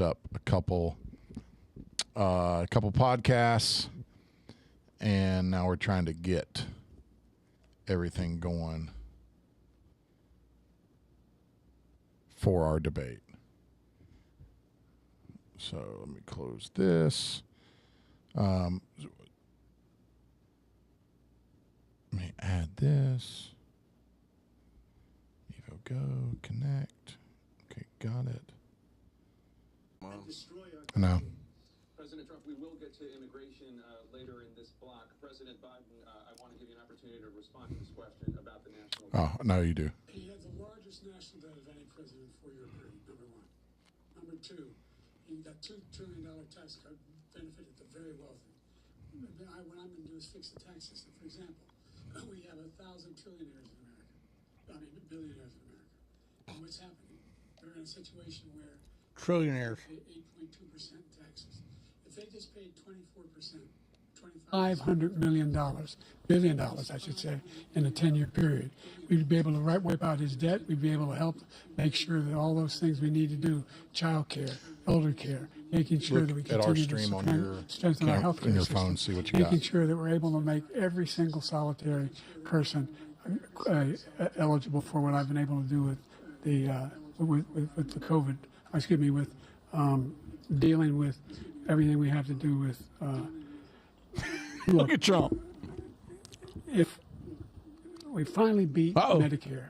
up a couple podcasts, and now we're trying to get everything going for our debate. So let me close this. Let me add this. Evo Go, connect. Okay, got it. No. President Trump, we will get to immigration later in this block. President Biden, I want to give you an opportunity to respond to this question about the national debt. Oh, no, you do. He had the largest national debt of any president in 4-year period, number one. Number two, he got $2 trillion tax cut, benefited the very wealthy. What I'm going to do is fix the tax system. For example, we have 1,000 trillionaires in America. Billionaires in America. And what's happening? They're in a situation where Trillionaires. they pay 8.2% in taxes. If they just paid 24%, $500 million, billion dollars, I should say, in a 10-year period, we'd be able to wipe out his debt. We'd be able to help make sure that all those things we need to do, child care, elder care, making sure that we Look at our continue to stream on your strengthen our health care on your system, phone, see what you making got. sure that we're able to make every single solitary person eligible for what I've been able to do with the with the COVID. Excuse me, with dealing with everything we have to do with. Look at Trump. If we finally beat Medicare.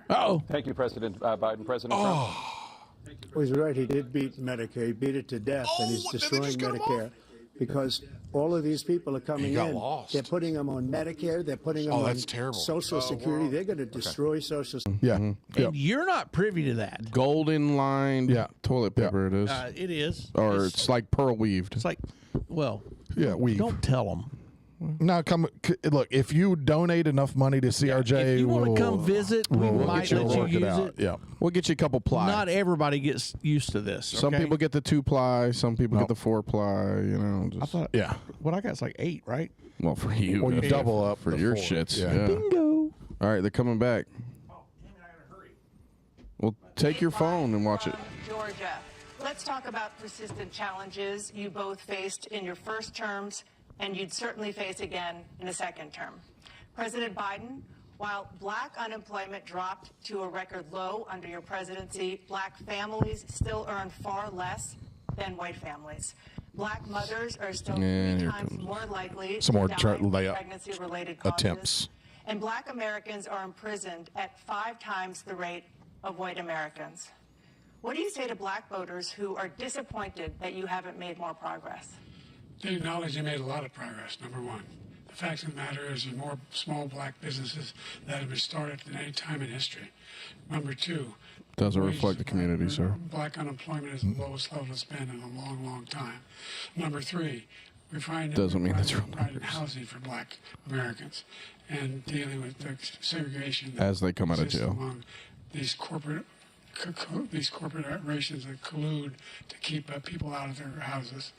Thank you, President Biden. President Trump. Well, he's right. He did beat Medicare. He beat it to death, and he's destroying Medicare because all of these people are coming got in. lost. They're putting them on Medicare. They're putting them on that's terrible. Social Security. They're going to destroy Social Security. Yeah. And you're not privy to that. Golden lined toilet paper it is. It is. Or it's like pearl weaved. It's like, well, Yeah, weave. don't tell them. Now, look, if you donate enough money to CRJ, If you want we'll- to come visit, we we'll might get you to let you work use it out. it. Yeah. We'll get you a couple ply. Not everybody gets used to this. Some okay? people get the 2-ply, some people get the 4-ply, you know. Just, I thought, Yeah. what I got is like 8, right? well, for you. Or you double up for the your 4. shits. Yeah. Yeah. Bingo. All right, they're coming back. Well, take your phone and watch it. Georgia. Let's talk about persistent challenges you both faced in your first terms and you'd certainly face again in a second term. President Biden, while black unemployment dropped to a record low under your presidency, black families still earn far less than white families. Black mothers are still 3 here times comes more likely some more to die from layup pregnancy-related causes. attempts. And black Americans are imprisoned at 5 times the rate of white Americans. What do you say to black voters who are disappointed that you haven't made more progress? They acknowledge they made a lot of progress, number one. The fact of the matter is there are more small black businesses that have been started than any time in history. Number two, Doesn't reflect the community, sir. Black unemployment is the lowest level it's been in a long, long time. Number three, we find Doesn't mean that's real providing numbers. housing for black Americans and dealing with the segregation that As they come out of exists jail. among these corporations that collude to keep people out of their houses.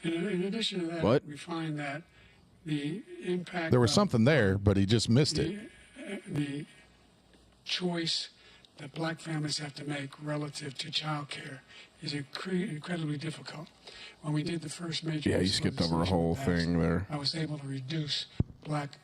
In addition to that, What? we find that the impact There was of something there, but he just missed it. the choice that black families have to make relative to child care is incredibly difficult. When we did the first major Yeah, you skipped over a whole thing there. I was able to reduce black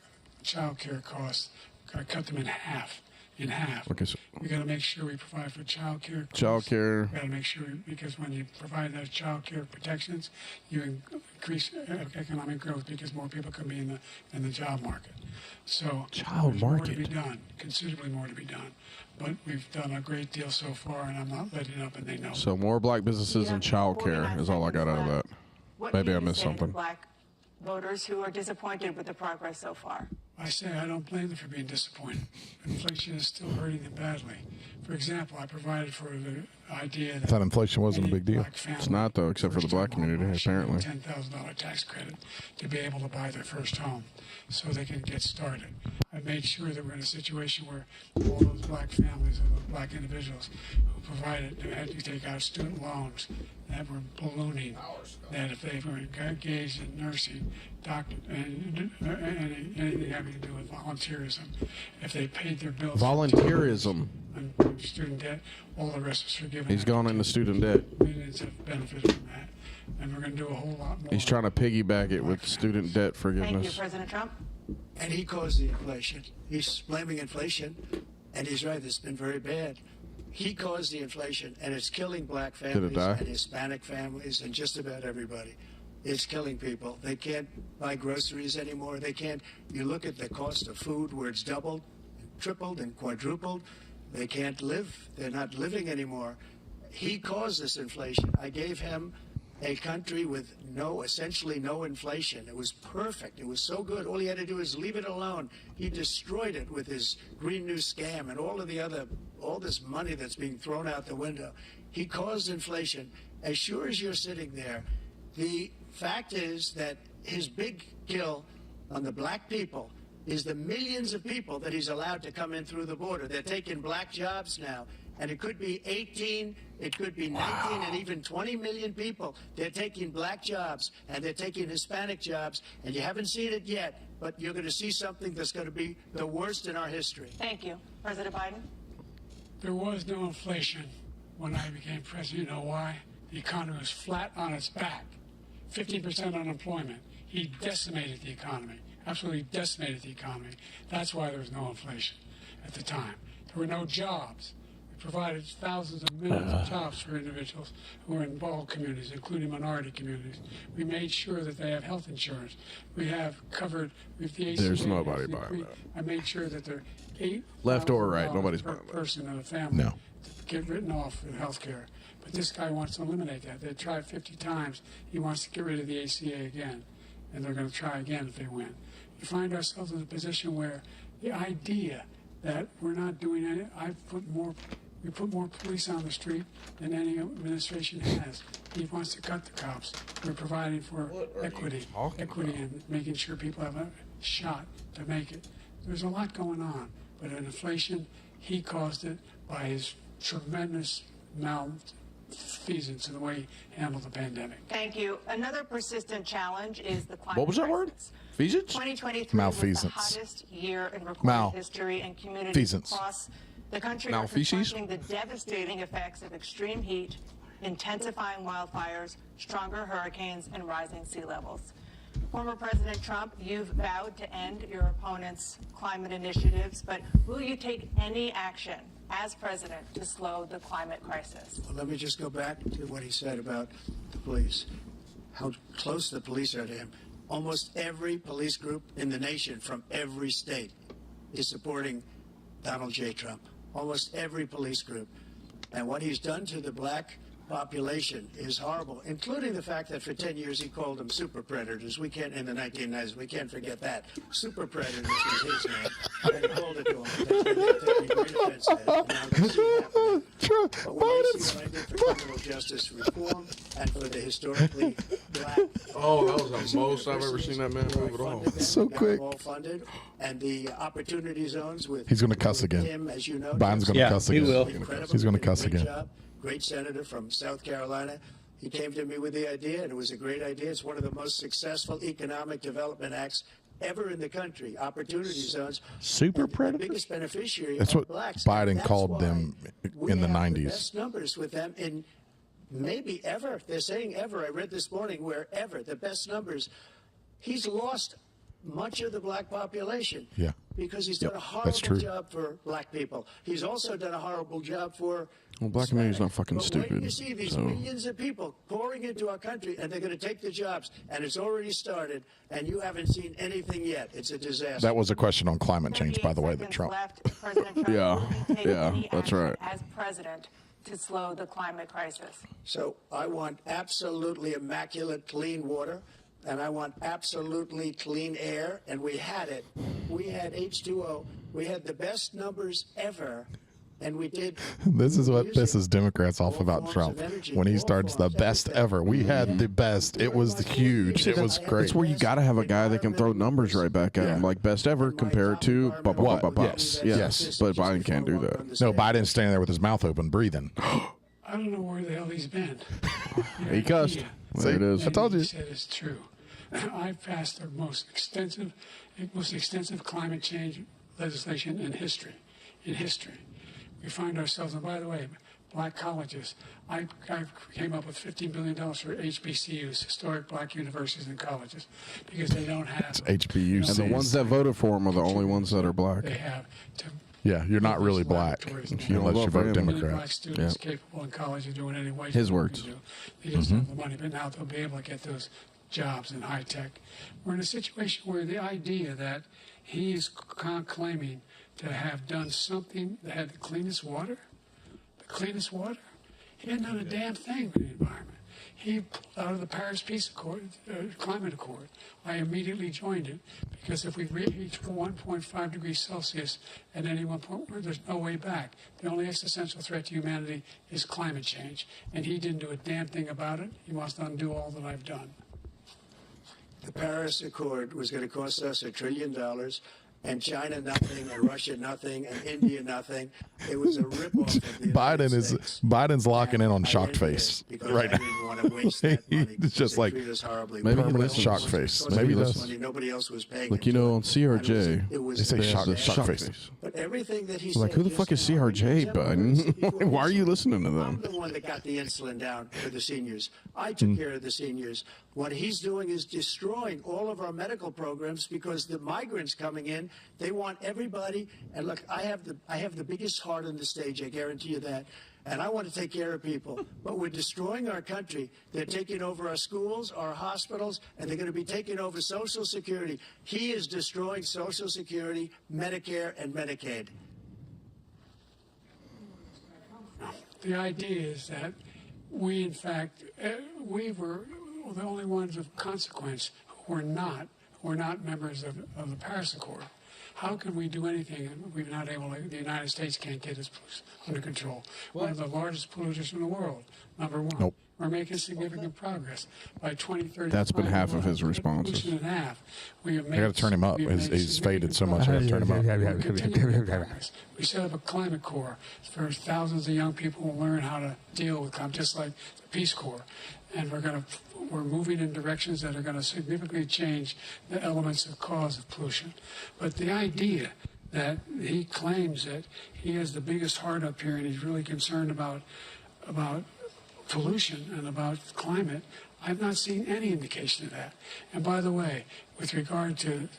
child care costs. I cut them in half. Okay, so We got to make sure we provide for child care. child care. We got to make sure, because when you provide those child care protections, you increase economic growth because more people can be in the job market. So Child there's more to market. be done, considerably more to be done. But we've done a great deal so far, and I'm not letting up, and they know. So more black businesses and child care is all I got out of that. What Maybe do I you missed say to something. black voters who are disappointed with the progress so far? I say I don't blame them for being disappointed. Inflation is still hurting them badly. For example, I provided for the idea that I thought inflation wasn't a big deal. It's not, though, except for the black community, apparently. $10,000 tax credit to be able to buy their first home so they can get started. I made sure that we're in a situation where all those black families and those black individuals who provided, who had to take out student loans that were ballooning, that if they were engaged in nursing, doctor, and anything having to do with volunteerism, if they paid their bills. Volunteerism. on student debt. All the rest is forgiven. He's gone into student debt. Millions have benefited from that. And we're going to do a whole lot more. He's trying to piggyback it with student debt Thank you, forgiveness. President Trump. And he caused the inflation. He's blaming inflation, and he's right. It's been very bad. He caused the inflation, and it's killing black families die? and Hispanic families and just about everybody. It's killing people. They can't buy groceries anymore. They can't. You look at the cost of food where it's doubled, tripled, and quadrupled. They can't live. They're not living anymore. He caused this inflation. I gave him a country with essentially no inflation. It was perfect. It was so good. All he had to do is leave it alone. He destroyed it with his Green New scam and all this money that's being thrown out the window. He caused inflation. As sure as you're sitting there, the fact is that his big kill on the black people is the millions of people that he's allowed to come in through the border. They're taking black jobs now. And it could be 18, it could be 19, and even 20 million people. They're taking black jobs, and they're taking Hispanic jobs, and you haven't seen it yet, but you're going to see something that's going to be the worst in our history. Thank you. President Biden. There was no inflation when I became president. You know why? The economy was flat on its back. 50% unemployment. He decimated the economy, absolutely decimated the economy. That's why there was no inflation at the time. There were no jobs. We provided thousands of millions of jobs for individuals who are in all communities, including minority communities. We made sure that they have health insurance. We have covered with the ACA. There's nobody buying that. I made sure that there are $8 Left or right, nobody's per buying that. person in a family No. to get written off in health care. But this guy wants to eliminate that. They tried 50 times. He wants to get rid of the ACA again, and they're going to try again if they win. We find ourselves in a position where the idea that we're not doing any, we put more police on the street than any administration has. He wants to cut the cops. We're providing for equity and making sure people have a shot to make it. There's a lot going on, but in inflation, he caused it by his tremendous malfeasance in the way he handled the pandemic. Thank you. Another persistent challenge is the climate What was that word? crisis. Feasance? 2023 was the Malfeasance. hottest year in recorded history, and communities Feasance. across the country are Malfeces? confronting the devastating effects of extreme heat, intensifying wildfires, stronger hurricanes, and rising sea levels. Former President Trump, you've vowed to end your opponent's climate initiatives, but will you take any action as president to slow the climate crisis? Well, let me just go back to what he said about the police, how close the police are to him. Almost every police group in the nation from every state is supporting Donald J. Trump. Almost every police group. And what he's done to the black population is horrible, including the fact that for 10 years he called them super predators. We can't, in the 1990s, we can't forget that. Super predators was his name. And he called it to them. They're taking great offense to it. And now they see it happening. But when I see what I did for criminal justice reform and for the historically black... Oh, that was the most I've ever seen that man move at all. So quick. All funded, and the opportunity zones with... He's going to cuss again. Him, as you know, Biden's going to Yeah, cuss he again. will. He's going to cuss Great again. job. Great senator from South Carolina. He came to me with the idea, and it was a great idea. It's one of the most successful economic development acts ever in the country. Opportunity zones. Super And predators? The biggest beneficiary That's are what blacks. Biden That's called why them we in the have 90s. best numbers with them in maybe ever. They're saying ever. I read this morning where ever. The best numbers. He's lost much of the black population. Yeah. Because he's Yep, done a that's horrible true. job for black people. He's also done a horrible job for Well, black community's not fucking but When stupid, you see these so- millions of people pouring into our country, and they're going to take the jobs, and it's already started, and you haven't seen anything yet. It's a disaster. That was a question on climate change, by the way, 38 that seconds Trump. left. President Trump, Yeah, will you take yeah, any that's action right. as president to slow the climate crisis? So I want absolutely immaculate clean water, and I want absolutely clean air, and we had it. We had H2O. We had the best numbers ever, and we did. This is what using pisses Democrats off all about forms Trump. of energy, When he all starts the forms, best everything. ever. We had the best. It was huge. It was great. That's where you got to have a guy that can throw numbers right back at him, like best ever compared to blah, blah, blah, What? blah, blah. Yes, Yes, but Biden can't do that. No, Biden's standing there with his mouth open, breathing. I don't know where the hell he's been. He cussed. There it is. I told you. He said it's true. I've passed the most extensive climate change legislation in history. We we find ourselves, and by the way, black colleges. I came up with $15 billion for HBCUs, historic black universities and colleges, because they don't have HBUs. And the ones that voted for him are the only ones that are black. They have to. Yeah, you're not really black laboratories unless now. you vote for vote him. Many black Democrat. students capable in college of doing any white His people words. can do. They just have the money, but now they'll be able to get those jobs in high tech. We're in a situation where the idea that he is claiming to have done something that had the cleanest water, he hadn't done a damn thing for the environment. He pulled out of the Paris Peace Accord, Climate Accord. I immediately joined it because if we reach 1.5 degrees Celsius at any one point, there's no way back. The only existential threat to humanity is climate change, and he didn't do a damn thing about it. He wants to undo all that I've done. The Paris Accord was going to cost us $1 trillion, and China nothing, and Russia nothing, and India nothing. It was a ripoff of the United States. Biden's locking in on I shocked ended it face because right I now. didn't want to waste that money. It's just They like treat us horribly. maybe he Permanent listens. Shock loans. face. Because Maybe it was that's- money nobody else was paying. Like, you into know, it. on CRJ, And it was They say bad. shock shock face. face. But everything that he Like, said who the just fuck is now, CRJ, he Biden? said, Why are you listening to I'm them? the one that got the insulin down for the seniors. I took care of the seniors. What he's doing is destroying all of our medical programs because the migrants coming in, they want everybody. And look, I have the biggest heart on the stage. I guarantee you that. And I want to take care of people. But we're destroying our country. They're taking over our schools, our hospitals, and they're going to be taking over Social Security. He is destroying Social Security, Medicare, and Medicaid. The idea is that we, in fact, we were the only ones of consequence who were not members of the Paris Accord. How can we do anything? We're not able to, the United States can't get its under control. One of the largest polluters in the world, number one. Nope. We're making significant progress. By 2030, That's been half of his responses. In half. We have I made, got to turn him up. we have He's made faded significant so much. I got to turn him up. We're continuing progress. We set up a climate corps for thousands of young people who learn how to deal with climate, just like the Peace Corps. And we're moving in directions that are going to significantly change the elements of cause of pollution. But the idea that he claims that he has the biggest heart up here and he's really concerned about pollution and about climate, I've not seen any indication of that. And by the way, with regard to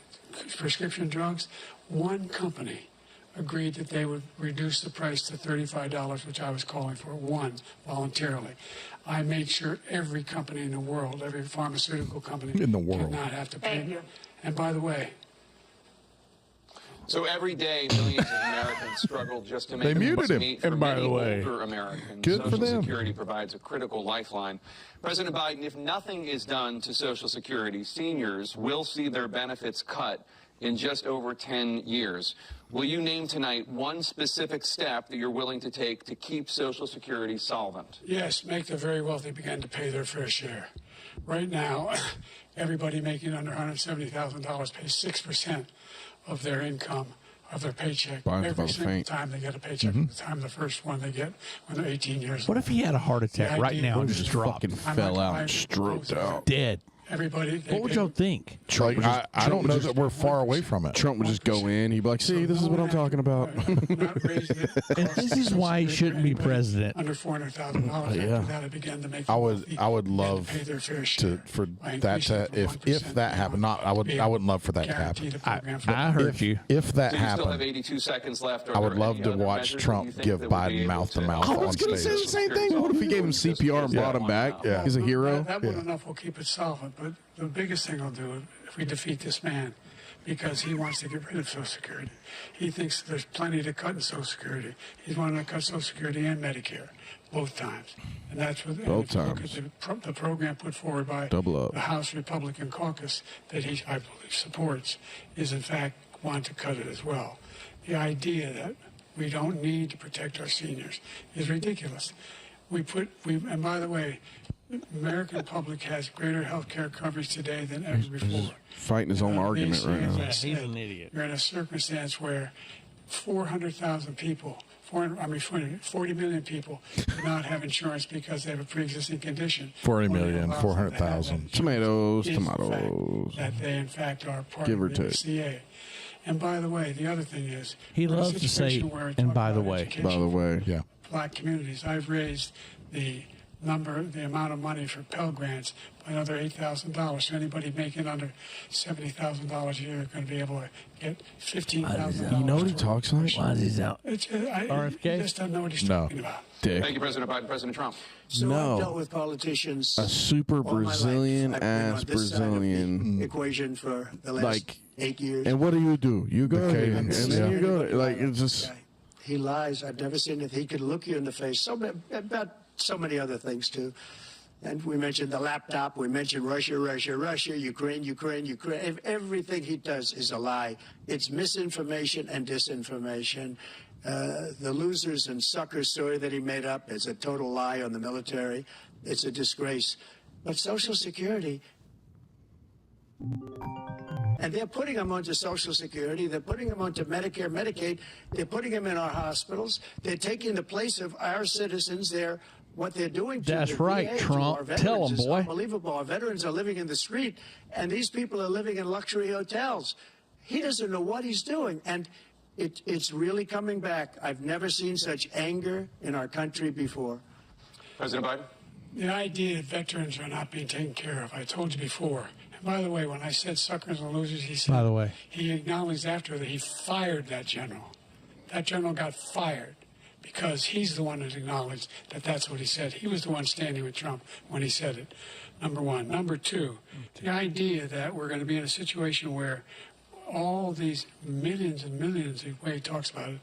prescription drugs, one company agreed that they would reduce the price to $35, which I was calling for, one, voluntarily. I made sure every company in the world, every pharmaceutical company In the world. did not have to pay. Thank you. And by the way, So every day, millions of Americans struggle just to They make muted ends him. meet. For And by many the way, older Americans, good for Social them. Security provides a critical lifeline. President Biden, if nothing is done to Social Security, seniors will see their benefits cut in just over 10 years. Will you name tonight one specific step that you're willing to take to keep Social Security solvent? yes, make the very wealthy begin to pay their fair share. Right now, everybody making under $170,000 pays 6% of their income, of their paycheck, Biden's every about to single faint. time they get a paycheck, the time the first one they get when they're 18 years old. What if he had a heart attack The right idea now and is just Just dropped? fucking I'm fell not- out I- and stroked out. Dead. Everybody, What would y'all think? Like, I don't know that we're far away from it. Trump would just go in. He'd be like, see, this is what I'm talking about. And this is why he shouldn't be president. Under $400,000. After that, I began to make I would begin love pay their fair share for by that increasing to it from if 1% that happened. Not I wouldn't love for that to guarantee happen. the program for I heard you. If that So you still have happened, 82 seconds left. Are I would there love any to other watch measures that Trump you think give that would be Biden able mouth to mouth I on was going to say stage. the same thing. What if he gave him CPR and brought him back? Yeah. He's a hero. That one enough will keep it solvent. But the biggest thing I'll do if we defeat this man, because he wants to get rid of Social Security. He thinks there's plenty to cut in Social Security. He's wanting to cut Social Security and Medicare both times. And that's what Both if you look times. at the program put forward by Double up. the House Republican caucus that he, I believe, supports, is in fact want to cut it as well. The idea that we don't need to protect our seniors is ridiculous. And by the way, the American public has greater health care coverage today than ever before. Fighting his own argument right now. He's an idiot. You're in a circumstance where 400,000 people, 40 million people do not have insurance because they have a pre-existing condition. 40 What million, allows them to have that 400,000. insurance Tomatoes, is the fact tomatoes. that they, in fact, are part Give or of the take. ACA. And by the way, the other thing is, He we're in a loves to say, situation where we and talk by the about way. education By the way, Yeah. for Black communities. I've raised the amount of money for Pell Grants by another $8,000. So anybody making under $70,000 a year is going to be able to get $15,000. you know what he talks like? What is out? RFK? He just doesn't know what he's No. talking about. Dick. Thank you, President Biden. President Trump. So No. I've dealt with politicians. A super all my life. Brazilian I've been on ass this side of the Brazilian. equation for the last Like, 8 years. And what do? You go Okay, there, and then yeah. you go there. Like, it's just. He lies. I've never seen it. He could look you in the face. About so many other things too. And we mentioned the laptop. We mentioned Russia, Ukraine. Everything he does is a lie. It's misinformation and disinformation. The losers and suckers story that he made up is a total lie on the military. It's a disgrace. But Social Security, and they're putting them onto Social Security. They're putting them onto Medicare, Medicaid. They're putting them in our hospitals. They're taking the place of our citizens. What they're doing to That's the right, VA, to Trump. our veterans Tell 'em, is boy. unbelievable. Our veterans are living in the street, and these people are living in luxury hotels. He doesn't know what he's doing, and it's really coming back. I've never seen such anger in our country before. President Biden. The idea that veterans are not being taken care of, I told you before. And by the way, when I said suckers and losers, he said, By the way. he acknowledged after that he fired that general. That general got fired because he's the one that acknowledged that that's what he said. He was the one standing with Trump when he said it, number one. Number two, the idea that we're going to be in a situation where all these millions and millions, the way he talks about it,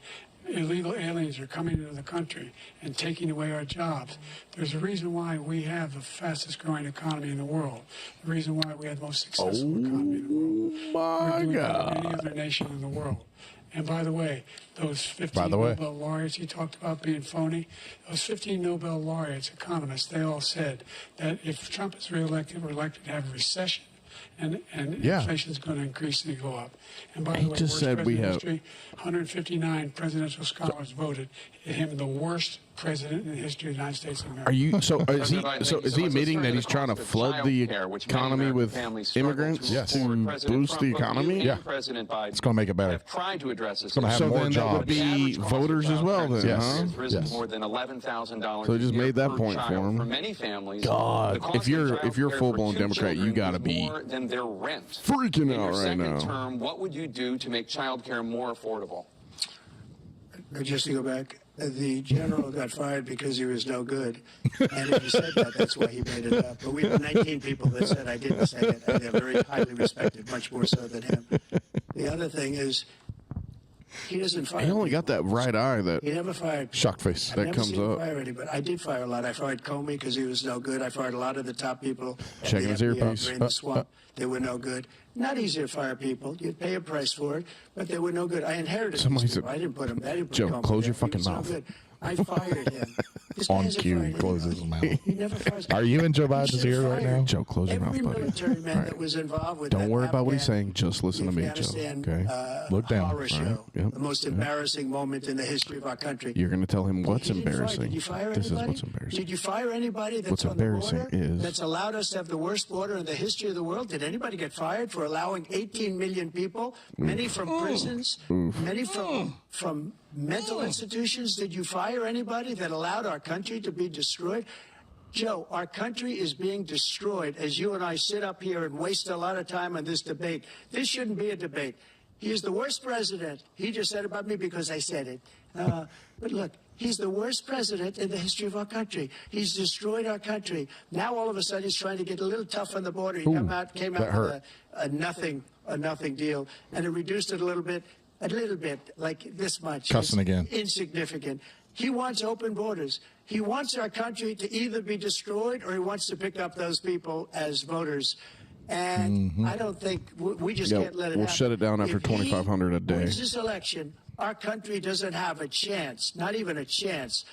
illegal aliens are coming into the country and taking away our jobs. There's a reason why we have the fastest growing economy in the world. The reason why we have the most successful economy in the world. My We're doing better God. than any other nation in the world. And by the way, those 15 By the way. Nobel laureats he talked about being phony, those 15 Nobel laureates, economists, they all said that if Trump is reelected, we're likely to have a recession. And Yeah. inflation is going to increasingly go up. And by the He way, just worst said we president in have- history, 159 presidential scholars voted him the worst president in the history of the United States of America. Are you so? Is he President Biden, thank you so much. Let's admitting turn that to he's the trying to cost of flood the childcare, which many economy American with families struggle immigrants Yes. to afford. President boost Trump, the both you economy? and Yeah. President Biden It's going to make it better. have tried to address this. gonna have So more then that would jobs. The be average cost of voters as well, childcare then, Yes. huh? has risen Yes. more than $11,000. So he just a year made that per point for child. him. For many families, God, the cost if you're- of if you're childcare full-blown for two Democrat, you children gotta is be more than their rent. freaking In out your right second now. term, what would you do to make childcare more affordable? Just to go back, the general got fired because he was no good. And if he said that, that's why he made it up. But we have 19 people that said I didn't say it, and they're very highly respected, much more so than him. The other thing is, he doesn't fire He only got people. that right eye that He never fired people. Shock face. I've That never comes seen him up. fire anybody. I did fire a lot. I fired Comey because he was no good. I fired a lot of the top people. at Checking the his FBI earpiece. during the swamp. They were no good. Not easy to fire people. You'd pay a price for it, but they were no good. I inherited Somebody these people. said, I didn't put them. I didn't put Joe, Comey close there. your He fucking was no mouth. good. I fired him. This guy On hasn't cue, fired he closes anybody. his mouth. He never fires. Are you in Joe He Biden's should ear have right fired now? Joe, close your every mouth, buddy. military man Right. that was involved with Don't that worry about what he's Afghan- saying. Just listen to me, Joe. Afghanistan, Okay. Look down. horror show. Right. Yep. The most embarrassing moment in the history of our country. You're going to tell him what's He didn't fire- embarrassing. Did you fire This is anybody? what's embarrassing. Did you fire anybody that's What's on the embarrassing border is- that's allowed us to have the worst border in the history of the world? Did anybody get fired for allowing 18 million people, many from prisons, many from mental institutions? Did you fire anybody that allowed our country to be destroyed? Joe, our country is being destroyed as you and I sit up here and waste a lot of time on this debate. This shouldn't be a debate. He is the worst president. He just said about me because I said it. But look, he's the worst president in the history of our country. He's destroyed our country. Now all of a sudden he's trying to get a little tough on the border. He came out that with hurt. a nothing deal, and it reduced it a little bit, like this much. Cussing It's again. Insignificant. He wants open borders. He wants our country to either be destroyed or he wants to pick up those people as voters. And I don't think we just Yeah, can't let it we'll happen. shut it down after If he 2,500 a day. wins this election, our country doesn't have a chance, not even a chance,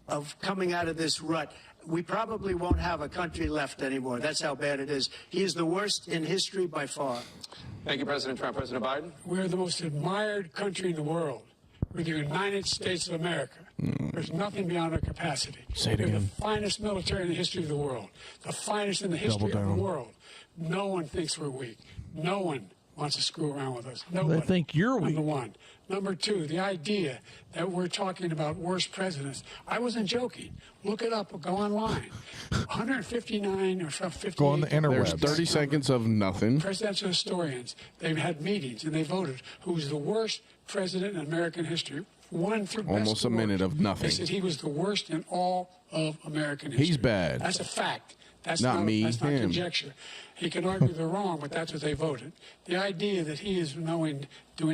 of coming out of this rut. We probably won't have a country left anymore. That's how bad it is. He is the worst in history by far. Thank you, President Trump. President Biden. We're the most admired country in the world. We're the United States of America. There's nothing beyond our capacity. Say it We're again. the finest military in the history of the world. The finest in the history of down. the world. No one thinks we're weak. No one wants to screw around with us. They Nobody. think you're weak. Number one. Number two, the idea that we're talking about worst presidents. I wasn't joking. Look it up or go online. 159 or 58. Go on the interwebs. There's 30 seconds of nothing. Presidential historians. They've had meetings and they voted who was the worst president in American history. One through best Almost to a minute worst. of nothing. They said he was the worst in all of American history. He's bad. That's a fact. That's Not me, That's not him. conjecture. He can argue they're wrong, but that's what they voted. The idea that he is doing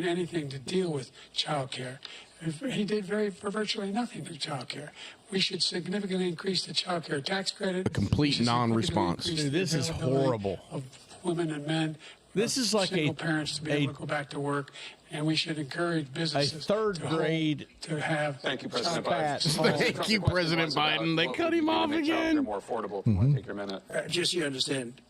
anything to deal with child care, he did for virtually nothing to child care. We should significantly increase the child care tax credit. A complete We should non-response. significantly Dude, this increase is the availability horrible. Of women and men. This is like single a- parents to be able to go back to work, and we should encourage businesses third to hold- grade- to have. Thank you, President Pat. Biden. Thank you, President Biden. They cut him off again. More affordable. If you want to take your minute. Just so you understand,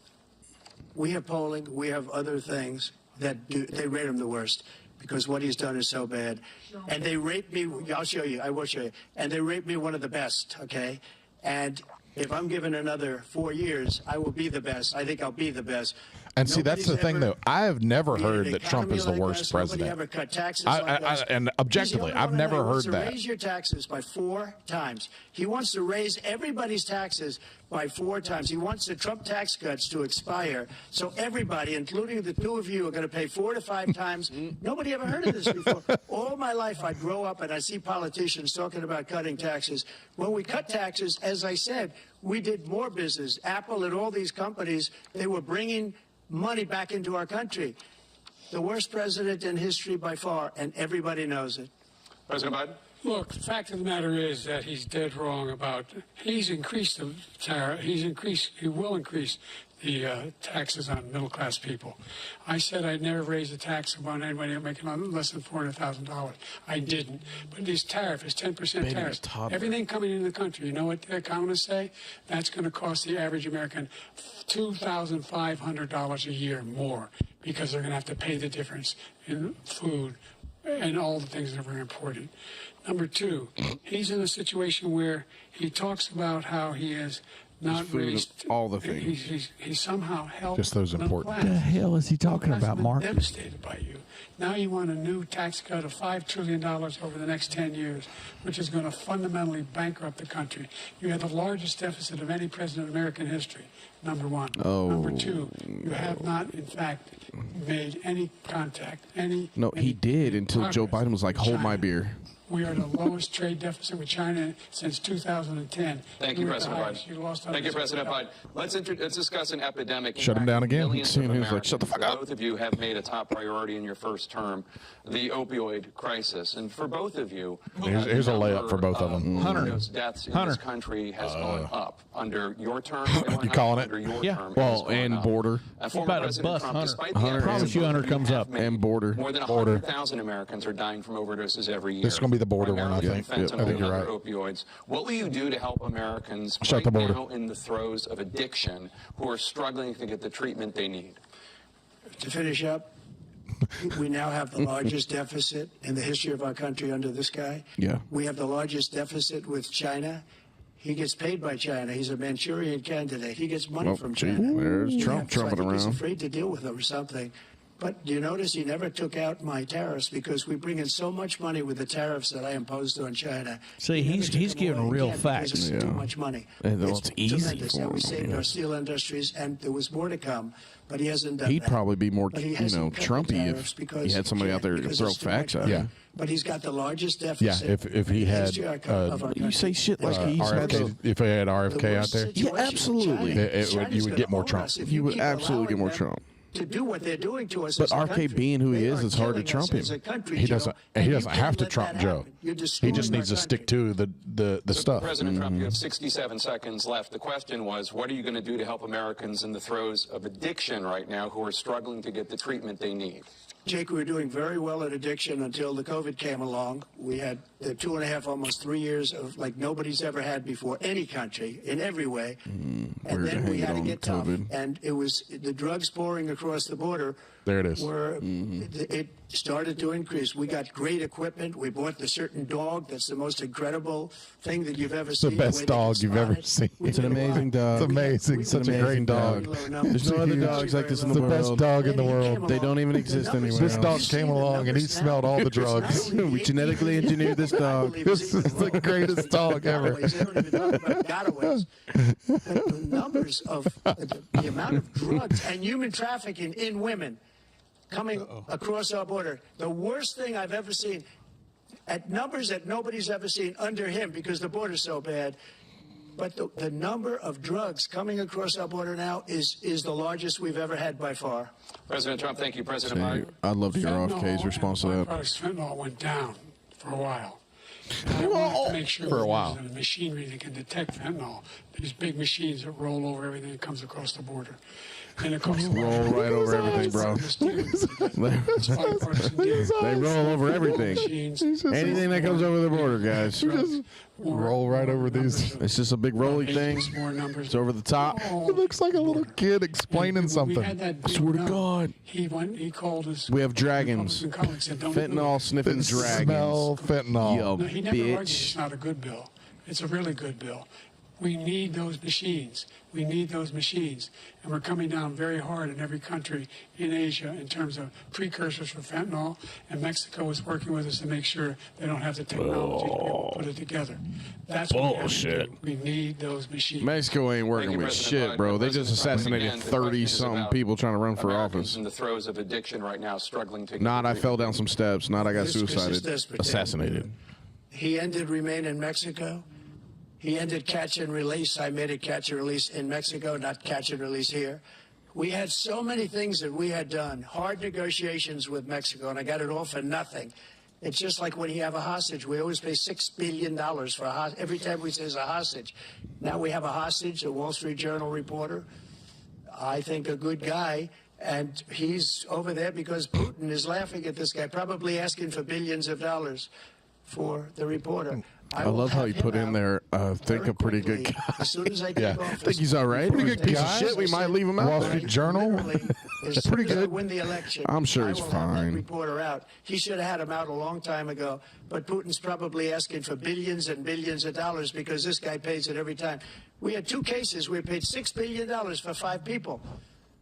we have polling, we have other things that they rate him the worst because what he's done is so bad. And they rate me, I'll show you, I will show you. And they rate me one of the best, okay? And if I'm given another 4 years, I will be the best. I think I'll be the best. And see, that's the thing, though. I have never heard that Trump is the worst president. Nobody ever cut taxes like us. And objectively, He's the I've only one never that wants heard to that. raise your taxes by 4 times. He wants to raise everybody's taxes by 4 times. He wants the Trump tax cuts to expire, so everybody, including the two of you, are going to pay 4 to 5 times. Nobody ever heard of this before. All my life, I grow up and I see politicians talking about cutting taxes. When we cut taxes, as I said, we did more business. Apple and all these companies, they were bringing money back into our country. The worst president in history by far, and everybody knows it. President Biden? Look, the fact of the matter is that he's dead wrong about. He's increased the tariff. He will increase the taxes on middle class people. I said I'd never raise a tax on anybody making less than $400,000. I didn't. But this tariff is 10% tariff. Everything coming into the country, you know what the economists say? That's going to cost the average American $2,500 a year more because they're going to have to pay the difference in food and all the things that are very important. Number two, he's in a situation where he talks about how he has not food, raised all the things. He somehow helped Just those the middle important. class. What the hell is he talking Middle class about, has been Mark? Devastated by you. Now you want a new tax cut of $5 trillion over the next 10 years, which is going to fundamentally bankrupt the country. You have the largest deficit of any president in American history, number one. Number two, you have not, in fact, made any contact, No, he did until Joe progress Biden was like, with hold my China. beer. We are the lowest trade deficit with China since 2010. Thank you, We're at the President highest. You lost Biden. Thank you, $160. President Biden. Let's discuss an epidemic. Shut him down again. Millions Seeing of him, he's like, shut the Americans. fuck up. Both of you have made a top priority in your first term, the opioid crisis. And for both of you, Here's a layup for both of them. Hunter, deaths in this country has gone up under your term. You calling it? Under your Yeah. term, Well, it has gone and up. border. Former about to President bust Trump, Hunter. despite the Hunter efforts and- of Promise you Hunter both of comes have up. made, And border. More than Border. 100,000 Americans are dying from overdoses every year. This is gonna be the border one, I primarily think. from Yep, I think fentanyl and you're other right. opioids. What will you do to help Americans Shut right the border. now in the throes of addiction who are struggling to get the treatment they need? To finish up, we now have the largest deficit in the history of our country under this guy. Yeah. We have the largest deficit with China. He gets paid by China. He's a Manchurian candidate. He gets money Oh, from gee, China. there's Trump so I trumping think he's around. afraid to deal with them or something. But do you notice he never took out my tariffs because we bring in so much money with the tariffs that I imposed on China. See, He never he's took them giving away real again because facts. it's too Yeah. much money. And well, it's easy tremendous. for And we him, saved yeah. our steel industries, and there was more to come. But he hasn't done He'd that. probably be more, But he you hasn't know, cut the Trumpy tariffs if because he had somebody out there to because throw it's too facts much at money. him. But he's got the largest Yeah, deficit. if he in the had history of our You say country. shit like And he's had RFK, the- if he had the RFK out worst there, situation with absolutely. China. You China's would gonna get more own Trump. us if You would keep absolutely get allowing more them Trump. to do what they're doing to us. But as a RK country. being who he They is, are it's hard to killing us trump him. as a country, he Joe, doesn't. and He you doesn't can't have to let Trump that Joe. happen. You're He destroying just our needs to country. stick to the stuff. President Trump, you have 67 seconds left. The question was, what are you going to do to help Americans in the throes of addiction right now who are struggling to get the treatment they need? Jake, we were doing very well at addiction until the COVID came along. We had the 2.5, almost 3 years of like nobody's ever had before, any country, in every way. And then we had to get tough. And it was the drugs pouring across the border. There it is. It started to increase. We got great equipment. We bought the certain dog that's the most incredible thing that you've ever seen. The best dog you've ever seen. It's an amazing dog. It's amazing. Such a great dog. There's no other dogs like this in the world. The best dog in the world. They don't even exist anywhere This else. dog came along and he smelled all the drugs. We genetically engineered this dog. This is the greatest dog ever. They don't even talk about gotaways. But the numbers of the amount of drugs and human trafficking in women coming across our border, the worst thing I've ever seen, at numbers that nobody's ever seen under him because the border's so bad. But the number of drugs coming across our border now is the largest we've ever had by far. President Trump, thank you. President Biden. I'd love to hear RFK's response to that. Fentanyl went down for a while. And I wanted to make sure For a while. there's a machinery that can detect fentanyl. These big machines that roll over everything that comes across the border. And it comes Roll right over everything, bro. They roll over everything. Anything that comes over the border, guys. Roll right over these. It's just a big rolly thing. It's over the top. It looks like a little kid explaining something. I swear to God. He called us. We have dragons. Fentanyl sniffing dragons. Smell fentanyl. Yo, No, he never argued bitch. it's not a good bill. It's a really good bill. We need those machines. We need those machines. And we're coming down very hard in every country in Asia in terms of precursors for fentanyl. And Mexico is working with us to make sure they don't have the technology to be able to put it together. That's what we have to do. We need those machines. Mexico ain't working with shit, bro. They just assassinated 30-something people trying to run for office. In the throes of addiction right now, struggling to. Not I fell down some steps. Not I got This is suicided. desperate. Assassinated. He ended Remain in Mexico. He ended catch and release. I made it catch and release in Mexico, not catch and release here. We had so many things that we had done, hard negotiations with Mexico, and I got it all for nothing. It's just like when you have a hostage. We always pay $6 billion for a hostage. Every time we say it's a hostage. Now we have a hostage, a Wall Street Journal reporter. I think a good guy. And he's over there because Putin is laughing at this guy, probably asking for billions of dollars for the reporter. I love how you put in there, think a pretty good guy. As soon as I take office, I think he's all right. Pretty good piece of shit. We might leave him out. Wall Street Journal. As soon as I win the election, I'm sure he's I will have fine. that reporter out. He should have had him out a long time ago. But Putin's probably asking for billions and billions of dollars because this guy pays it every time. We had 2 cases. We paid $6 billion for 5 people.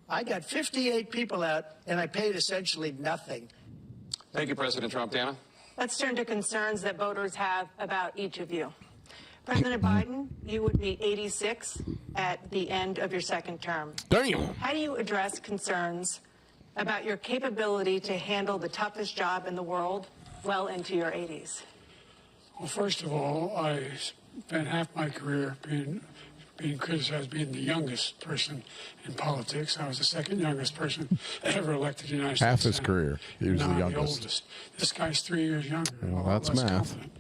I got 58 people out, and I paid essentially nothing. Thank you, President Trump. Dana? Let's turn to concerns that voters have about each of you. President Biden, you would be 86 at the end of your second term. Damn. How do you address concerns about your capability to handle the toughest job in the world well into your 80s? Well, first of all, I spent half my career being criticized being the youngest person in politics. I was the second youngest person ever elected to the United States. Half his Senate. career, he was Now the I'm youngest. oldest. This guy's 3 years younger. Well, a lot that's less math. confident.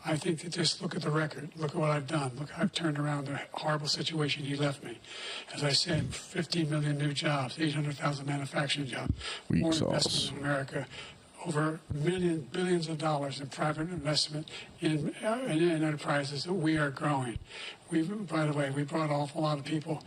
I think that just look at the record. Look at what I've done. Look, I've turned around the horrible situation he left me. As I said, 15 million new jobs, 800,000 manufacturing jobs, Weak more sauce. investment in America, over billions of dollars in private investment in enterprises that we are growing. By the way, we brought off a lot of people.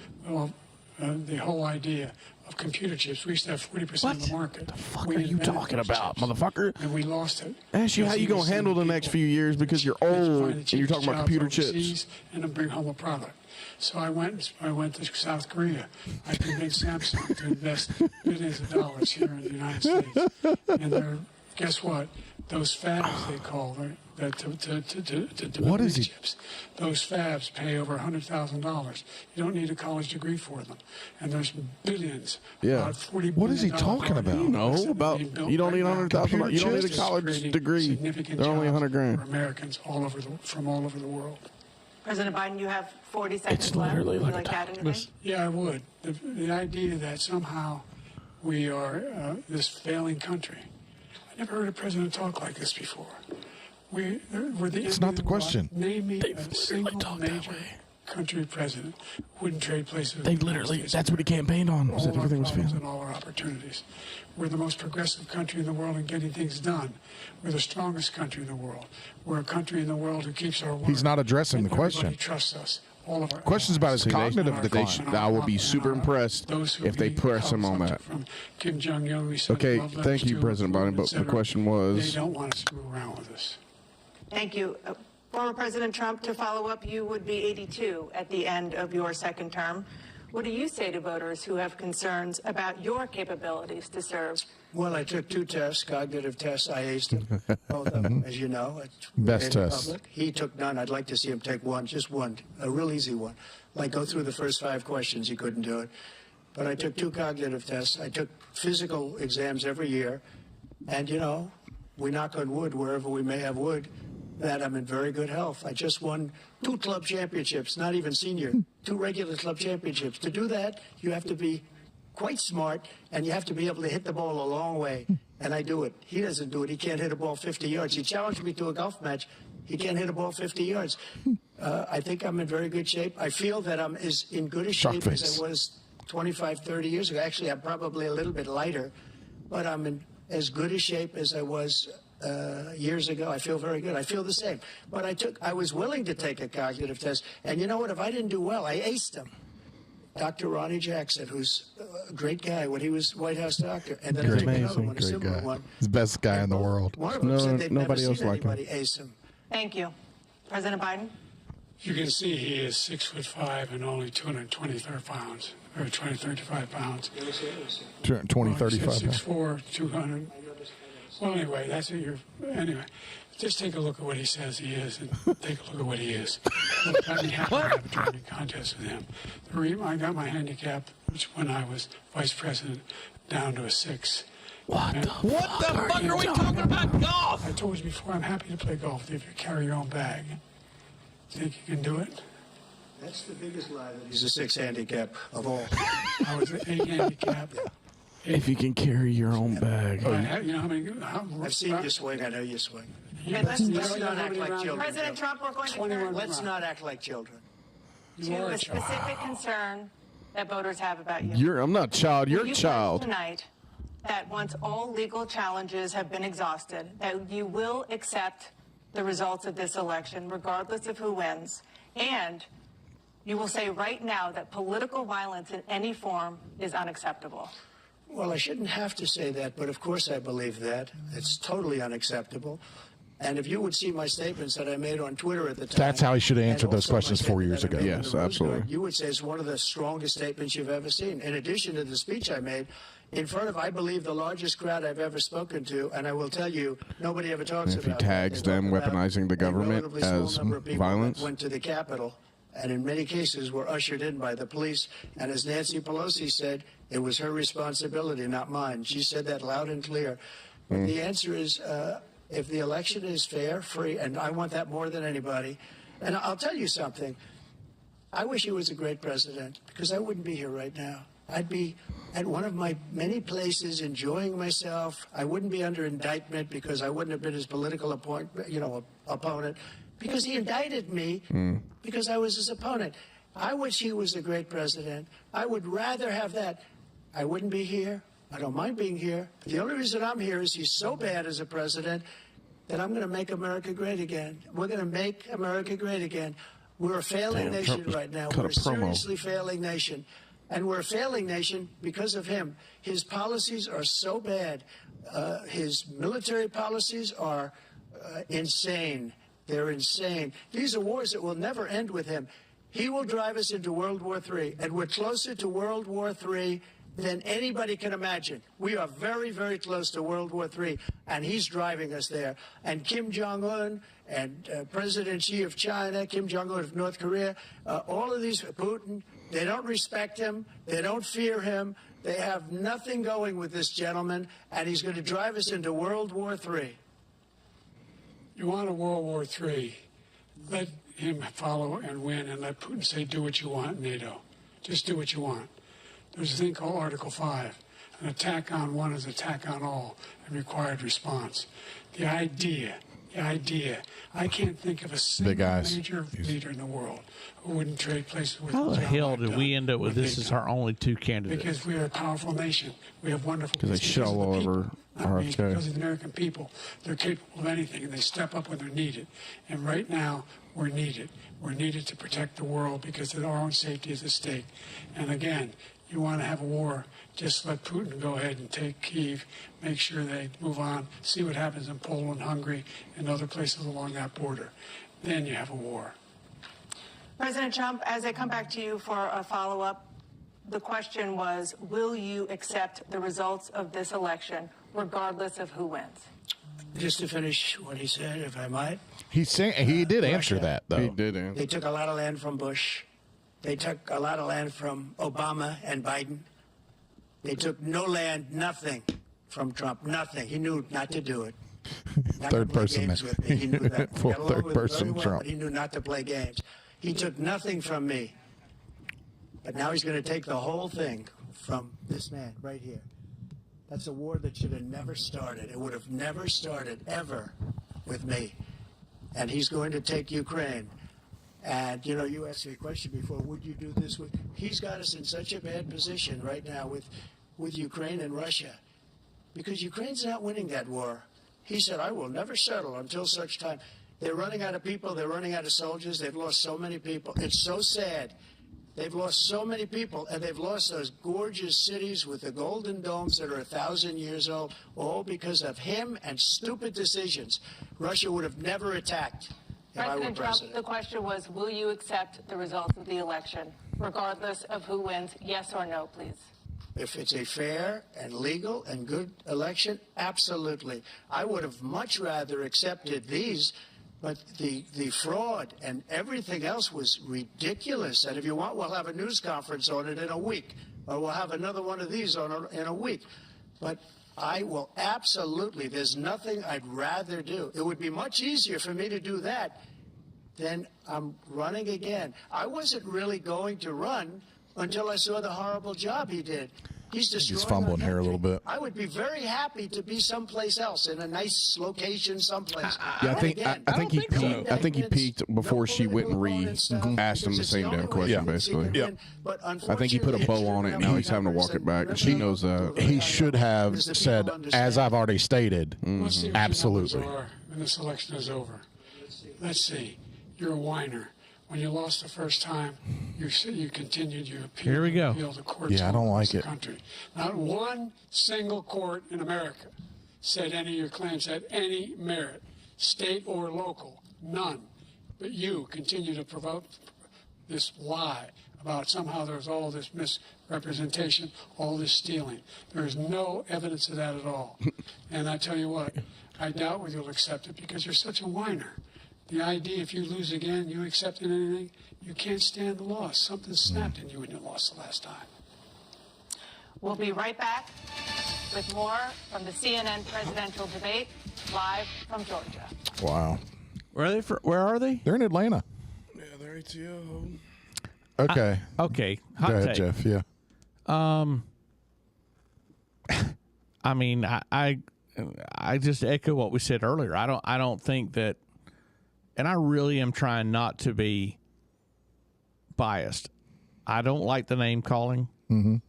The whole idea of computer chips. We used to have 40% of the market. What the fuck We are you invented talking those about, chips, motherfucker? and we lost it. Ask you how you gonna handle the next few years because you're old and you're talking about computer chips. And then bring home a product. So I went to South Korea. I convinced Samsung to invest billions of dollars here in the United States. And guess what? Those fabs, they call them, to What is he- chips. Those fabs pay over $100,000. You don't need a college degree for them. And there's billions. Yeah. About $40 What is he billion talking about? projects No, that are about being built you don't right need now. $100,000. You don't need a Just college creating degree. significant They're only jobs $100,000. for Americans from all over the world. President Biden, you have 40 seconds left. literally Would you like like a to add anything? Yeah, I would. The idea that somehow we are this failing country. I never heard a president talk like this before. We're the It's not the question. Name me a single major country president wouldn't trade places with They the United literally, States. that's what he campaigned on. All Said our everything was problems fantastic. and all our opportunities. We're the most progressive country in the world in getting things done. We're the strongest country in the world. We're a country in the world who keeps our word. He's not addressing And the question. Everybody trusts us. All of our Question's about his See, cognitive they decline. should- I will be super impressed if they press him on that. From Kim Jong-un, we sent Okay, love letters thank you, to, President Biden, but et cetera. the question was- They don't want us to move around with us. Thank you. Former President Trump, to follow up, you would be 82 at the end of your second term. What do you say to voters who have concerns about your capabilities to serve? Well, I took 2 tests, cognitive tests. I aced them, both of them, as you know. Best in test. public. He took none. I'd like to see him take one, just one, a real easy one. Like go through the first 5 questions. He couldn't do it. But I took 2 cognitive tests. I took physical exams every year. And, you know, we knock on wood wherever we may have wood, that I'm in very good health. I just won 2 club championships, not even senior, 2 regular club championships. To do that, you have to be quite smart, and you have to be able to hit the ball a long way. And I do it. He doesn't do it. He can't hit a ball 50 yards. He challenged me to a golf match. He can't hit a ball 50 yards. I think I'm in very good shape. I feel that I'm as in good a shape as I was 25, 30 years ago. Actually, I'm probably a little bit lighter, but I'm in as good a shape as I was years ago. I feel very good. I feel the same. But I was willing to take a cognitive test. And you know what? If I didn't do well, I aced them. Dr. Ronnie Jackson, who's a great guy when he was White House doctor. And then I took another one, a similar one. He's the best guy in the world. One of them said they'd nobody never else seen like him. anybody ace him. Thank you. President Biden? You can see he is 6'5" and only 223 pounds, or 235 pounds. 20, 35 pounds. 6'4", 200. Well, anyway, that's what you're. Anyway, just take a look at what he says he is, and take a look at what he is. Look, I'd be happy to have a driving contest with him. I got my handicap, which when I was vice president, down to a 6. What the fuck are we talking about golf? I told you before, I'm happy to play golf if you carry your own bag. Think you can do it? That's the biggest lie that he's a 6 handicap of all. I was an 8 handicap. If you can carry your own bag. You know how many? I've seen you swing. I know you swing. Okay, let's not act like children. President Trump, we're going to 21 turn Let's not act like children. You to are a a child. specific concern that voters have about you. I'm not child, you're Will you child. pledge tonight that once all legal challenges have been exhausted, that you will accept the results of this election, regardless of who wins, and you will say right now that political violence in any form is unacceptable? Well, I shouldn't have to say that, but of course I believe that. It's totally unacceptable. And if you would see my statements that I made on Twitter at the time. That's how he should have and answered those also my questions 4 statement years that I ago. made in Yes, the Rose absolutely. Garden, you would say it's one of the strongest statements you've ever seen. In addition to the speech I made in front of, I believe, the largest crowd I've ever spoken to, and I will tell you, nobody ever talks If about he that. tags They talk them about weaponizing the a government relatively small as number of people violence. that went to the Capitol, and in many cases were ushered in by the police. And as Nancy Pelosi said, it was her responsibility, not mine. She said that loud and clear. But the answer is, if the election is fair, free, and I want that more than anybody. And I'll tell you something. I wish he was a great president, because I wouldn't be here right now. I'd be at one of my many places enjoying myself. I wouldn't be under indictment because I wouldn't have been his political opponent, because he indicted me because I was his opponent. I wish he was a great president. I would rather have that. I wouldn't be here. I don't mind being here. The only reason I'm here is he's so bad as a president that I'm going to make America great again. We're going to make America great again. We're a failing Damn, nation Trump just right now. cut a We're a promo. seriously failing nation. And we're a failing nation because of him. His policies are so bad. His military policies are insane. They're insane. These are wars that will never end with him. He will drive us into World War III, and we're closer to World War III than anybody can imagine. We are very, very close to World War III, and he's driving us there. And Kim Jong-un and President Xi of China, Kim Jong-un of North Korea, all of these, Putin, they don't respect him. They don't fear him. They have nothing going with this gentleman, and he's going to drive us into World War III. You want a World War III, let him follow and win, and let Putin say, do what you want, NATO. Just do what you want. There's a thing called Article 5. An attack on one is attack on all, and required response. The idea the idea. I can't think of a single eyes. major leader in the world who wouldn't trade places with How the John hell like did that, we end up with what this they've as done. our only two candidates? Because we are a powerful nation. We have wonderful Because they people. shit all of the people, over not me, RFK. because of the American people. They're capable of anything, and they step up when they're needed. And right now, we're needed. We're needed to protect the world because our own safety is at stake. And again, you want to have a war, just let Putin go ahead and take Kyiv, make sure they move on, see what happens in Poland, Hungary, and other places along that border. Then you have a war. President Trump, as I come back to you for a follow-up, the question was, will you accept the results of this election, regardless of who wins? Just to finish what he said, if I might. He did answer Russia. that, though. He did answer. They took a lot of land from Bush. They took a lot of land from Obama and Biden. They took no land, nothing from Trump, nothing. He knew not to do it. Not Third to play person games man. with me. He knew that. Full Got along third with him person very well, Trump. but he knew not to play games. He took nothing from me. But now he's going to take the whole thing from this man right here. That's a war that should have never started. It would have never started ever with me. And he's going to take Ukraine. And, you know, you asked me a question before, would you do this with? He's got us in such a bad position right now with Ukraine and Russia because Ukraine's not winning that war. He said, I will never settle until such time. They're running out of people. They're running out of soldiers. They've lost so many people. It's so sad. They've lost so many people, and they've lost those gorgeous cities with the golden domes that are 1,000 years old, all because of him and stupid decisions. Russia would have never attacked if I were President Trump, president. the question was, will you accept the results of the election, regardless of who wins? Yes or no, please. If it's a fair and legal and good election, absolutely. I would have much rather accepted these, but the fraud and everything else was ridiculous. And if you want, we'll have a news conference on it in a week, or we'll have another one of these in a week. But I will absolutely, there's nothing I'd rather do. It would be much easier for me to do that than I'm running again. I wasn't really going to run until I saw the horrible job he did. He's destroying fumbling our here a little country. bit. I would be very happy to be someplace else, in a nice location someplace. Yeah, I think Again, I think he no peaked. I think he indictments, peaked before no she went and political opponent stuff, asked him because the it's same only damn way question, he can basically. win. Yeah. But I think he put a bow on it. Now he's having to walk it back, and she knows that. He should have said, as I've already stated, Let's see what your absolutely. numbers are when this election is over. Let's see. You're a whiner. When you lost the first time, you continued your appeal. Here we go. Appeal to courts Yeah, I don't all across like the it. country. Not one single court in America said any of your claims had any merit, state or local, none. But you continue to provoke this lie about somehow there's all this misrepresentation, all this stealing. There is no evidence of that at all. And I tell you what, I doubt whether you'll accept it because you're such a whiner. The idea, if you lose again, you accepting anything, you can't stand the loss. Something snapped in you when you lost the last time. We'll be right back with more from the CNN presidential debate, live from Georgia. Wow. Where are they? Where are they? They're in Atlanta. Yeah, they're ATO. Okay. Okay. Hot Go ahead, take. Jeff. Yeah. I mean, I just echo what we said earlier. I don't think that, and I really am trying not to be biased. I don't like the name calling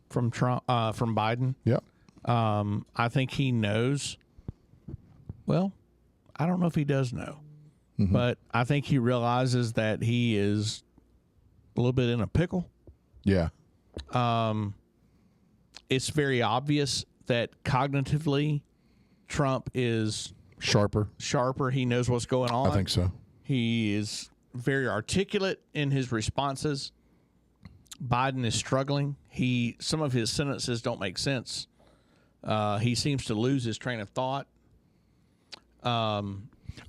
from Trump, from Biden. Yep. I think he knows. Well, I don't know if he does know, but I think he realizes that he is a little bit in a pickle. Yeah. It's very obvious that cognitively Trump is Sharper. sharper. He knows what's going on. I think so. He is very articulate in his responses. Biden is struggling. Some of his sentences don't make sense. He seems to lose his train of thought. I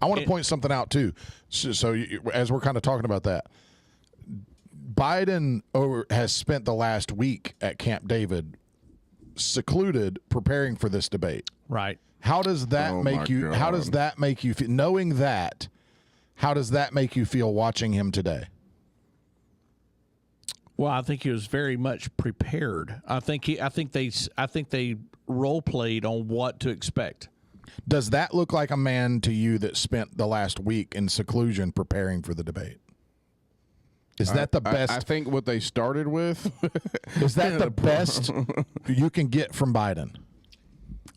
want to point something out, too. So as we're kind of talking about that, Biden has spent the last week at Camp David secluded preparing for this debate. Right. How does that Oh, make my you? How God. does that make you feel? Knowing that, how does that make you feel watching him today? Well, I think he was very much prepared. I think they role played on what to expect. Does that look like a man to you that spent the last week in seclusion preparing for the debate? Is that the best? I think what they started with. Is that the best you can get from Biden?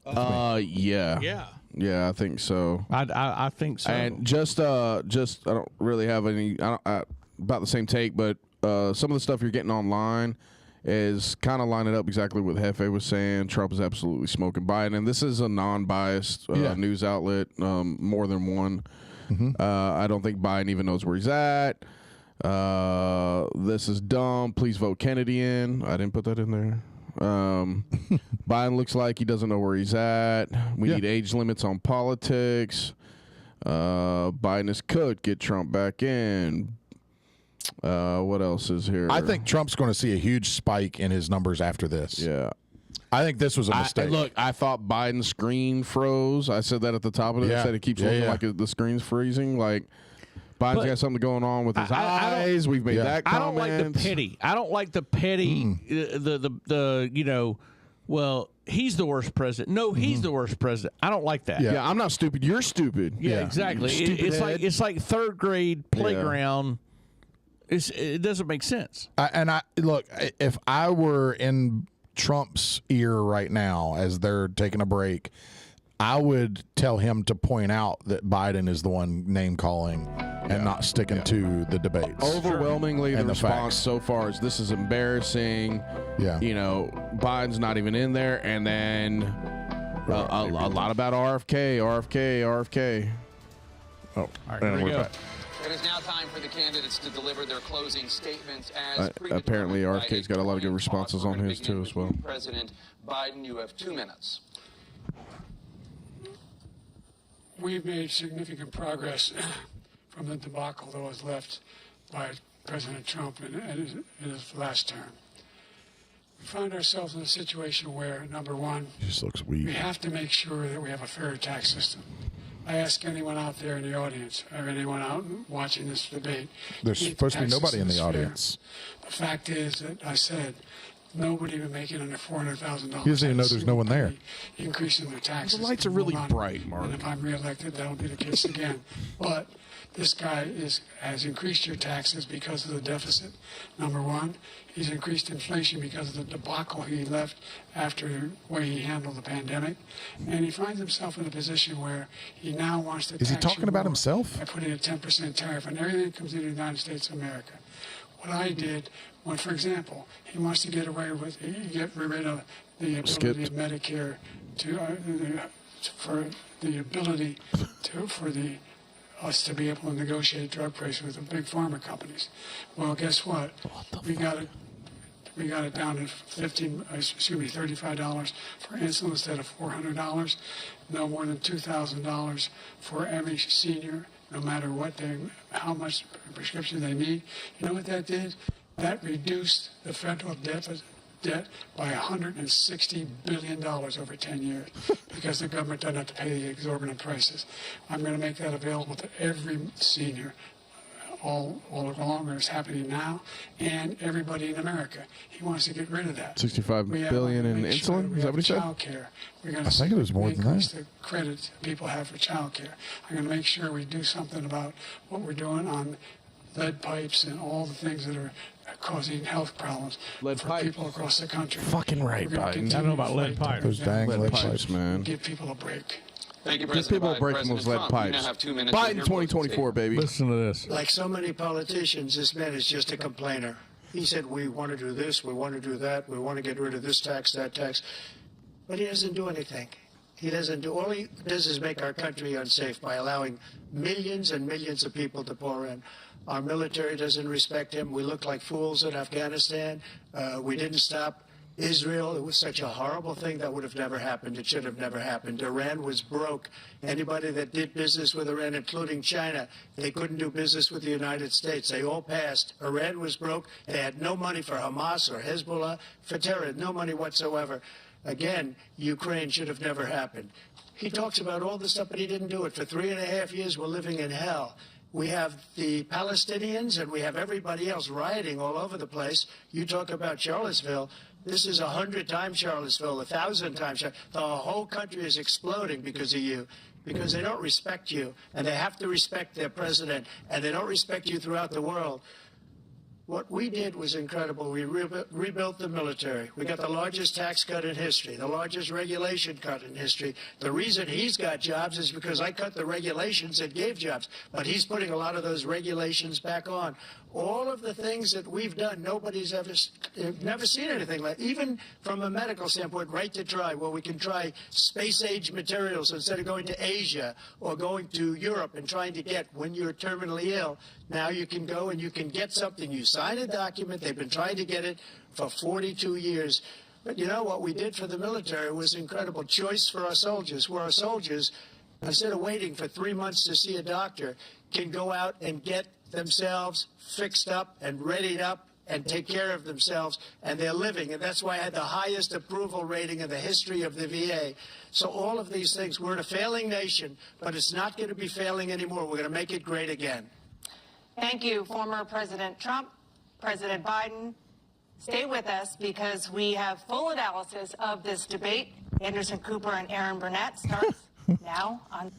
Yeah. Yeah, I think so. I think so. And just I don't really have any about the same take, but some of the stuff you're getting online is kind of lining up exactly what Hefe was saying. Trump is absolutely smoking Biden, and this is a non-biased news outlet, more than one. I don't think Biden even knows where he's at. This is dumb. Please vote Kennedy in. I didn't put that in there. Biden looks like he doesn't know where he's at. We need age limits on politics. Biden is cooked. Get Trump back in. What else is here? I think Trump's going to see a huge spike in his numbers after this. Yeah. I think this was a mistake. Look, I thought Biden's screen froze. I said that at the top of it. I said it keeps looking like the screen's freezing. Like, Biden's got something going on with his eyes. We've made that comment. I don't like the pity. I don't like the petty. Well, he's the worst president. No, he's the worst president. I don't like that. Yeah, I'm not stupid. You're stupid. Yeah, exactly. It's like third grade playground. It doesn't make sense. Look, if I were in Trump's ear right now as they're taking a break, I would tell him to point out that Biden is the one name calling and not sticking to the debates. Overwhelmingly, the response facts. so far is this is embarrassing. Yeah. Biden's not even in there. And then a lot about RFK. Oh, all right, here we go. It is now time for the candidates to deliver their closing statements. As Apparently, RFK's got a lot of good responses on his, too, as well. President Biden, you have 2 minutes. We've made significant progress from the debacle that was left by President Trump in his last term. We find ourselves in a situation where, number one, He just looks weak. we have to make sure that we have a fair tax system. I ask anyone out there in the audience or anyone out watching this debate. There's supposed to be nobody in the audience. The fact is that I said nobody making under $400,000. He doesn't even know there's no one there. Increasing their taxes. The lights are really bright, Mark. And if I'm reelected, that'll be the case again. But this guy has increased your taxes because of the deficit. Number one, he's increased inflation because of the debacle he left after the way he handled the pandemic. And he finds himself in a position where he now wants to Is he tax you talking about more himself? by putting a 10% tariff on everything that comes into the United States of America. What I did, for example, he wants to get rid of the ability of Medicare for us to be able to negotiate drug prices with the big pharma companies. Well, guess what? We got it down to $35 for insulin instead of $400. No more than $2,000 for every senior, no matter how much prescription they need. You know what that did? That reduced the federal debt by $160 billion over 10 years because the government doesn't have to pay the exorbitant prices. I'm going to make that available to every senior all along, and it's happening now, and everybody in America. He wants to get rid of that. $65 billion in insulin? Is that what he said? Child care. We're going I think it was more than increase that. the credits people have for child care. I'm going to make sure we do something about what we're doing on lead pipes and all the things that are causing health problems for people across the country. Fucking right, We're gonna Biden. continue I don't know about to lead fight pipes. Those dang Lead lead pipes, pipes. man. Give people a break. Thank you, Give President people a Biden. break from President those lead Trump, you now pipes. have 2 minutes. Biden 2024, baby. Listen to this. Like so many politicians, this man is just a complainer. He said, we want to do this, we want to do that, we want to get rid of this tax, that tax. But he doesn't do anything. He doesn't do, all he does is make our country unsafe by allowing millions and millions of people to pour in. Our military doesn't respect him. We look like fools in Afghanistan. We didn't stop Israel. It was such a horrible thing that would have never happened. It should have never happened. Iran was broke. Anybody that did business with Iran, including China, they couldn't do business with the United States. They all passed. Iran was broke. They had no money for Hamas or Hezbollah, for terror, no money whatsoever. Again, Ukraine should have never happened. He talks about all this stuff, but he didn't do it. For 3.5 years, we're living in hell. We have the Palestinians and we have everybody else rioting all over the place. You talk about Charlottesville. This is 100 times Charlottesville, 1,000 times. The whole country is exploding because of you, because they don't respect you, and they have to respect their president, and they don't respect you throughout the world. What we did was incredible. We rebuilt the military. We got the largest tax cut in history, the largest regulation cut in history. The reason he's got jobs is because I cut the regulations that gave jobs. But he's putting a lot of those regulations back on. All of the things that we've done, nobody's never seen anything like. Even from a medical standpoint, right to try, where we can try space-age materials instead of going to Asia or going to Europe and trying to get when you're terminally ill. Now you can go and you can get something. You sign a document. They've been trying to get it for 42 years. But you know what we did for the military was incredible. Choice for our soldiers, where our soldiers, instead of waiting for 3 months to see a doctor, can go out and get themselves fixed up and readied up and take care of themselves, and they're living. And that's why I had the highest approval rating in the history of the VA. So all of these things, we're in a failing nation, but it's not going to be failing anymore. We're going to make it great again. Thank you, former President Trump, President Biden. Stay with us because we have full analysis of this debate. Anderson Cooper and Aaron Burnett starts now on.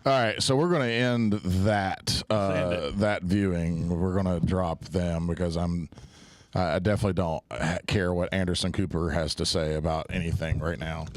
All right, so we're going to end that that viewing. We're going to drop them because I definitely don't care what Anderson Cooper has to say about anything right now.